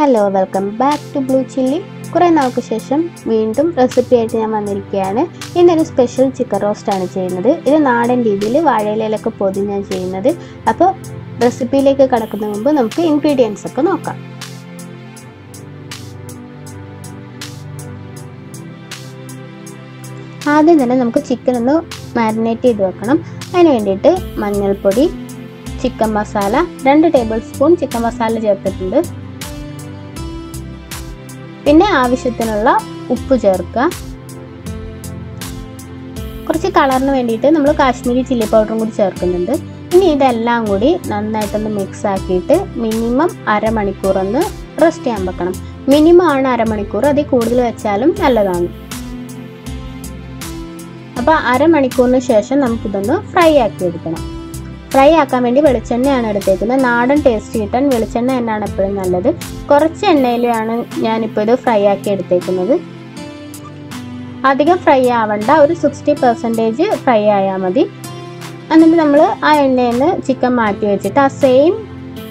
Hello, welcome back to Bluechilly. കുറേ നാൾക്ക് ശേഷം വീണ്ടും റെസിപ്പി ആയിട്ട് ഞാൻ വന്നിരിക്കുകയാണ്. ഇന്നൊരു സ്പെഷ്യൽ ചിക്കൻ റോസ്റ്റ് ആണ് ചെയ്യുന്നത്. ഇത് നാടൻ രീതിയിൽ വാഴയിലയിലൊക്കെ പൊതിഞ്ഞാണ് ചെയ്യുന്നത്. അപ്പോൾ റെസിപ്പിയിലേക്ക് കടക്കുന്നതിന് മുമ്പ് നമുക്ക് ഇൻഗ്രീഡിയൻസ് ഒക്കെ നോക്കാം. ആദ്യം തന്നെ നമുക്ക് ചിക്കൻ ഒന്ന് മാരിനേറ്റ് ചെയ്ത് വെക്കണം. അതിന് വേണ്ടിയിട്ട് മഞ്ഞൾപ്പൊടി, chicken masala 2 table spoon chicken masala ചേർത്തിട്ടുണ്ട്. പിന്നെ ആവശ്യത്തിനുള്ള ഉപ്പ് ചേർക്കുക. കുറച്ച് കളറിന് വേണ്ടിയിട്ട് നമ്മൾ കാശ്മീരി ചില്ലി പൗഡറും കൂടി ചേർക്കുന്നുണ്ട്. ഇനി ഇതെല്ലാം കൂടി നന്നായിട്ടൊന്ന് മിക്സ് ആക്കിയിട്ട് മിനിമം അരമണിക്കൂർ ഒന്ന് റെസ്റ്റ് ചെയ്യാൻ വെക്കണം. മിനിമം ആണ് അരമണിക്കൂർ, അതിൽ കൂടുതൽ വെച്ചാലും നല്ലതാണ്. അപ്പോൾ അരമണിക്കൂറിന് ശേഷം നമുക്കിതൊന്ന് ഫ്രൈ ആക്കി എടുക്കണം. ഫ്രൈ ആക്കാൻ വേണ്ടി വെളിച്ചെണ്ണയാണ് എടുത്തേക്കുന്നത്. നാടൻ ടേസ്റ്റ് കിട്ടാൻ വെളിച്ചെണ്ണ തന്നെയാണ് എപ്പോഴും നല്ലത്. കുറച്ച് എണ്ണയിലാണ് ഞാനിപ്പോൾ ഇത് ഫ്രൈ ആക്കി എടുത്തേക്കുന്നത്. അധികം ഫ്രൈ ആവണ്ട, ഒരു 60% ഫ്രൈ ആയാൽ മതി. എന്നിട്ട് നമ്മൾ ആ എണ്ണയിൽ നിന്ന് ചിക്കൻ മാറ്റി വെച്ചിട്ട് ആ സെയിം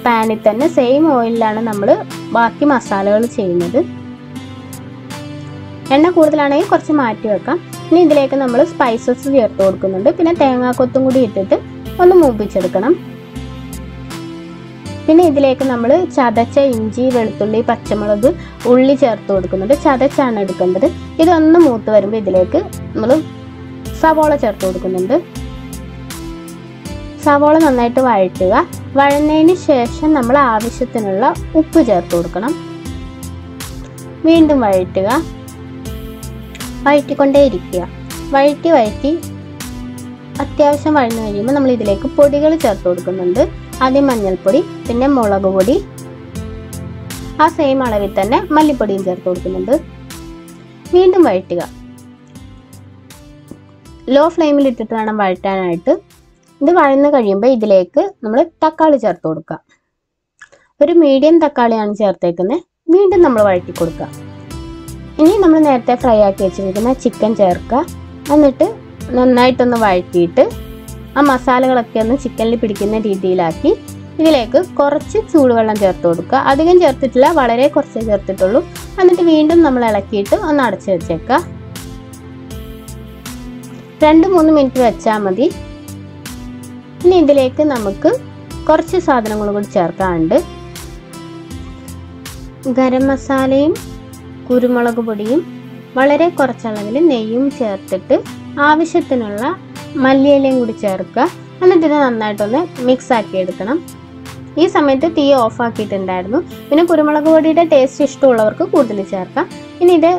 പാനിൽ തന്നെ സെയിം ഓയിലാണ് നമ്മൾ ബാക്കി മസാലകൾ ചെയ്യുന്നത്. എണ്ണ കൂടുതലാണെങ്കിൽ കുറച്ച് മാറ്റി വെക്കാം. ഇനി ഇതിലേക്ക് നമ്മൾ സ്പൈസസ് ചേർത്ത് കൊടുക്കുന്നുണ്ട്. പിന്നെ തേങ്ങാക്കൊത്തും കൂടി ഇട്ടിട്ട് ഒന്ന് മൂപ്പിച്ചെടുക്കണം. പിന്നെ ഇതിലേക്ക് നമ്മൾ ചതച്ച ഇഞ്ചി, വെളുത്തുള്ളി, പച്ചമുളക്, ഉള്ളി ചേർത്ത് കൊടുക്കുന്നുണ്ട്. ചതച്ചാണ് എടുക്കേണ്ടത്. ഇതൊന്ന് മൂത്ത് വരുമ്പോൾ ഇതിലേക്ക് നമ്മൾ സവോള ചേർത്ത് കൊടുക്കുന്നുണ്ട്. സവോള നന്നായിട്ട് വഴറ്റുക. വഴന്നതിന് ശേഷം നമ്മൾ ആവശ്യത്തിനുള്ള ഉപ്പ് ചേർത്ത് കൊടുക്കണം. വീണ്ടും വഴറ്റുക. വഴറ്റിക്കൊണ്ടേ ഇരിക്കുക. വഴറ്റി അത്യാവശ്യം വഴന്നു കഴിയുമ്പോൾ നമ്മൾ ഇതിലേക്ക് പൊടികൾ ചേർത്ത് കൊടുക്കുന്നുണ്ട്. ആദ്യം മഞ്ഞൾപ്പൊടി, പിന്നെ മുളക് പൊടി, ആ സെയിം അളവിൽ തന്നെ മല്ലിപ്പൊടിയും ചേർത്ത് കൊടുക്കുന്നുണ്ട്. വീണ്ടും വഴറ്റുക. ലോ ഫ്ലെയിമിൽ ഇട്ടിട്ട് വേണം വഴറ്റാനായിട്ട്. ഇത് വഴന്നു കഴിയുമ്പോൾ ഇതിലേക്ക് നമ്മൾ തക്കാളി ചേർത്ത് കൊടുക്കുക. ഒരു മീഡിയം തക്കാളിയാണ് ചേർത്തേക്കുന്നത്. വീണ്ടും നമ്മൾ വഴറ്റി കൊടുക്കുക. ഇനി നമ്മൾ നേരത്തെ ഫ്രൈ ആക്കി വെച്ചിരിക്കുന്ന ചിക്കൻ ചേർക്കുക. എന്നിട്ട് നന്നായിട്ടൊന്ന് വഴറ്റിയിട്ട് ആ മസാലകളൊക്കെ ഒന്ന് ചിക്കനിൽ പിടിക്കുന്ന രീതിയിലാക്കി ഇതിലേക്ക് കുറച്ച് ചൂടുവെള്ളം ചേർത്ത് കൊടുക്കുക. അധികം ചേർത്തിട്ടില്ല, വളരെ കുറച്ചേ ചേർത്തിട്ടുള്ളൂ. എന്നിട്ട് വീണ്ടും നമ്മൾ ഇളക്കിയിട്ട് ഒന്ന് അടച്ചു വെച്ചേക്കുക. 2-3 മിനിറ്റ് വെച്ചാൽ മതി. ഇനി ഇതിലേക്ക് നമുക്ക് കുറച്ച് സാധനങ്ങൾ കൂടി ചേർക്കാനുണ്ട്. ഗരം മസാലയും കുരുമുളക് പൊടിയും വളരെ കുറച്ചളവിൽ നെയ്യും ചേർത്തിട്ട് ആവശ്യത്തിനുള്ള മല്ലിയിലയും കൂടി ചേർക്കുക. എന്നിട്ട് ഇത് നന്നായിട്ടൊന്ന് മിക്സ് ആക്കി എടുക്കണം. ഈ സമയത്ത് തീ ഓഫ് ആക്കിയിട്ടുണ്ടായിരുന്നു. പിന്നെ കുരുമുളക് പൊടിയുടെ ടേസ്റ്റ് ഇഷ്ടമുള്ളവർക്ക് കൂടുതൽ ചേർക്കാം. ഇനി ഇത്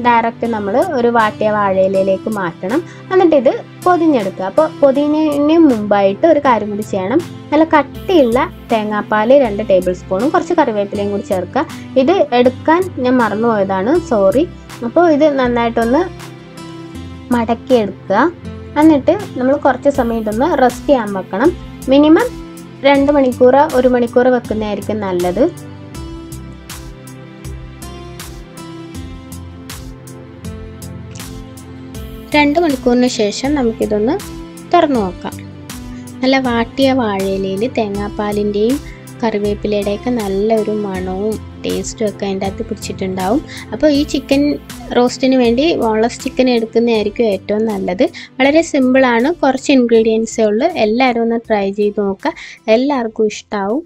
ഡയറക്റ്റ് നമ്മൾ ഒരു വാട്ടിയ വാഴയിലയിലേക്ക് മാറ്റണം. എന്നിട്ട് ഇത് പൊതിഞ്ഞെടുക്കുക. അപ്പോൾ പൊതിഞ്ഞതിന് മുമ്പായിട്ട് ഒരു കാര്യം കൂടി ചെയ്യണം. നല്ല കട്ടിയുള്ള തേങ്ങാപ്പാൽ 2 ടേബിൾ സ്പൂണും കുറച്ച് കറിവേപ്പിലയും കൂടി ചേർക്കുക. ഇത് എടുക്കാൻ ഞാൻ മറന്നുപോയതാണ്, സോറി. അപ്പോൾ ഇത് നന്നായിട്ടൊന്ന് മടക്കി എടുക്കുക. എന്നിട്ട് നമ്മൾ കുറച്ച് സമയം ഇതൊന്ന് റെസ്റ്റ് ചെയ്യാൻ വെക്കണം. മിനിമം 2 മണിക്കൂർ 1 മണിക്കൂർ വെക്കുന്നതായിരിക്കും നല്ലത്. രണ്ട് മണിക്കൂറിന് ശേഷം നമുക്കിതൊന്ന് തുറന്നു നോക്കാം. നല്ല വാട്ടിയ വാഴയിലയിൽ തേങ്ങാപ്പാലിൻ്റെയും കറിവേപ്പിലയുടെയൊക്കെ നല്ലൊരു മണവും ടേസ്റ്റും ഒക്കെ അതിൻ്റെ അകത്ത് പിടിച്ചിട്ടുണ്ടാവും. അപ്പോൾ ഈ ചിക്കൻ റോസ്റ്റിന് വേണ്ടി ബോൺലെസ് ചിക്കൻ എടുക്കുന്നതായിരിക്കും ഏറ്റവും നല്ലത്. വളരെ സിമ്പിളാണ്, കുറച്ച് ഇൻഗ്രീഡിയൻസേ ഉള്ളൂ. എല്ലാവരും ഒന്ന് ട്രൈ ചെയ്ത് നോക്കുക, എല്ലാവർക്കും ഇഷ്ടമാവും.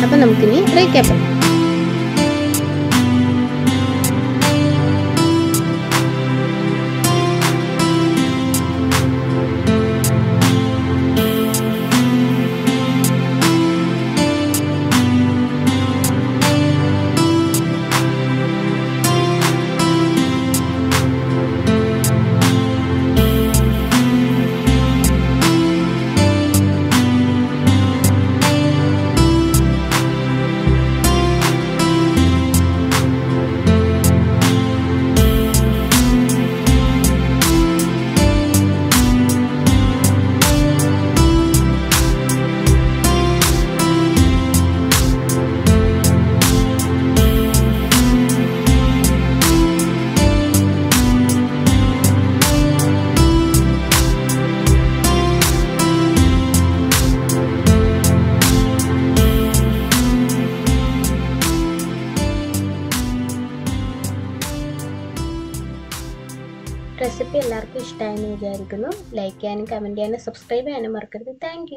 അപ്പോൾ നമുക്കിനി റീക്യാപ്പ് ചെയ്യാം. റെസിപ്പി എല്ലാവർക്കും ഇഷ്ടമായെന്ന് വിചാരിക്കുന്നു. ലൈക്ക് ചെയ്യാനും കമൻറ്റ് ചെയ്യാനും സബ്സ്ക്രൈബ് ചെയ്യാനും മറക്കരുത്. താങ്ക്